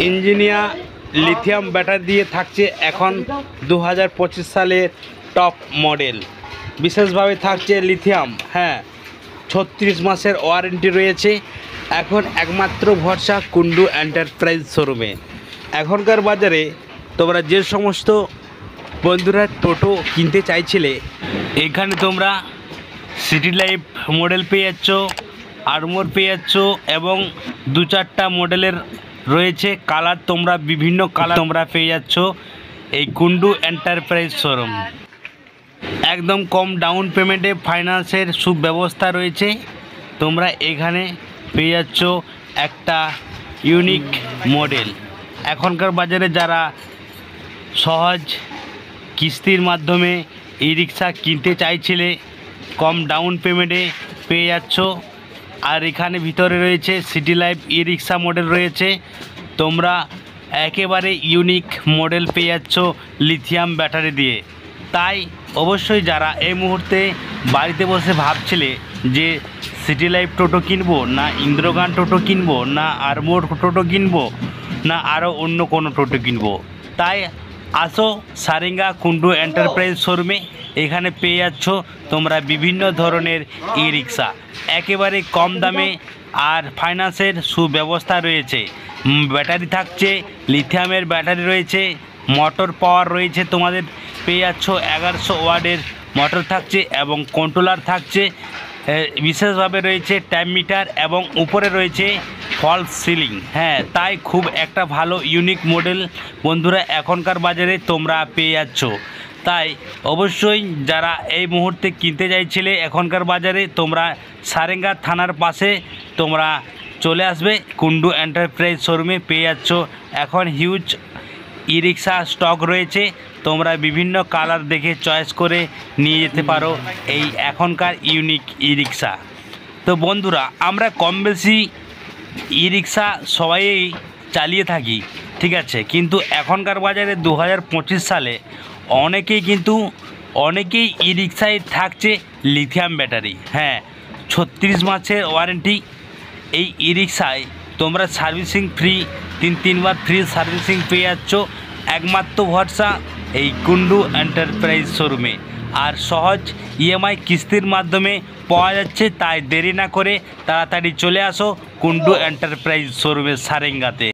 ইঞ্জিনিয়া lithium battery দিয়ে থাকছে এখন 2025 সালের টপ মডেল। বিশেষভাবে থাকছে লিথিয়াম, হ্যাঁ 36 মাসের ওয়ারেন্টি রয়েছে। এখন একমাত্র ভরসা কুন্ডু এন্টারপ্রাইজ শোরুমে। এখনকার বাজারে তোমরা যে সমস্ত বন্ধুরা টোটো কিনতে চাইছিলে, এখানে তোমরা সিটি লাইফ মডেল পেয়ে যাচ্ছ, আরমোর পেয়ে যাচ্ছ এবং 2-4টা মডেলের রয়েছে কালার। তোমরা বিভিন্ন কালার তোমরা পেয়ে যাচ্ছ এই কুন্ডু এন্টারপ্রাইজ শোরুম। একদম কম ডাউন পেমেন্টে ফাইন্যান্সের সুব্যবস্থা রয়েছে। তোমরা এখানে পেয়ে যাচ্ছ একটা ইউনিক মডেল। এখনকার বাজারে যারা সহজ কিস্তির মাধ্যমে ই রিক্সা কিনতে চাইছিলে, কম ডাউন পেমেন্টে পেয়ে যাচ্ছ। আর এখানে ভিতরে রয়েছে সিটি লাইফ ই রিক্সা মডেল রয়েছে। তোমরা একেবারে ইউনিক মডেল পেয়ে যাচ্ছ লিথিয়াম ব্যাটারি দিয়ে। তাই অবশ্যই যারা এই মুহূর্তে বাড়িতে বসে ভাবছিলে যে সিটি লাইফ টোটো কিনবো না ইন্দ্রগান টোটো কিনবো না আরমোর টোটো কিনবো না আরও অন্য কোনো টোটো কিনবো, তাই আসো সারেঙ্গা কুন্ডু এন্টারপ্রাইজ শোরুমে। এখানে পেয়ে যাচ্ছ তোমরা বিভিন্ন ধরনের ই রিক্সা একেবারে কম দামে, আর ফাইন্যান্সের সুব্যবস্থা রয়েছে। ব্যাটারি থাকছে, লিথিয়ামের ব্যাটারি রয়েছে, মোটর পাওয়ার রয়েছে। তোমাদের পেয়ে যাচ্ছ 1100 ওয়াটের মোটর থাকছে এবং কন্ট্রোলার থাকছে। বিশেষভাবে রয়েছে টাইম মিটার এবং উপরে রয়েছে ফলস সিলিং। হ্যাঁ, তাই খুব একটা ভালো ইউনিক মডেল বন্ধুরা এখনকার বাজারে তোমরা পেয়ে যাচ্ছ। তাই অবশ্যই যারা এই মুহূর্তে কিনতে চাইছিলে এখনকার বাজারে, তোমরা সারেঙ্গা থানার পাশে তোমরা চলে আসবে কুন্ডু এন্টারপ্রাইজ শোরুমে। পেয়ে যাচ্ছ এখন হিউজ ই রিক্সা স্টক রয়েছে। তোমরা বিভিন্ন কালার দেখে চয়েস করে নিয়ে যেতে পারো এই এখনকার ইউনিক ই রিক্সা। তো বন্ধুরা, আমরা কম বেশি ই রিক্সা সবাই চালিয়ে থাকি, ঠিক আছে, কিন্তু এখনকার বাজারে 2025 সালে অনেকেই ই রিক্সায় থাকছে লিথিয়াম ব্যাটারি। হ্যাঁ, 36 মাসের ওয়ারেন্টি। এই ই রিক্সায় তোমরা সার্ভিসিং ফ্রি, 3 বার ফ্রি সার্ভিসিং পেয়ে যাচ্ছ। একমাত্র ভরসা এই কুন্ডু এন্টারপ্রাইজ শোরুমে। আর সহজ ইএমআই কিস্তির মাধ্যমে পাওয়া যাচ্ছে। তাই দেরি না করে তাড়াতাড়ি চলে আসো কুন্ডু এন্টারপ্রাইজ শোরুমে সারেঙ্গাতে।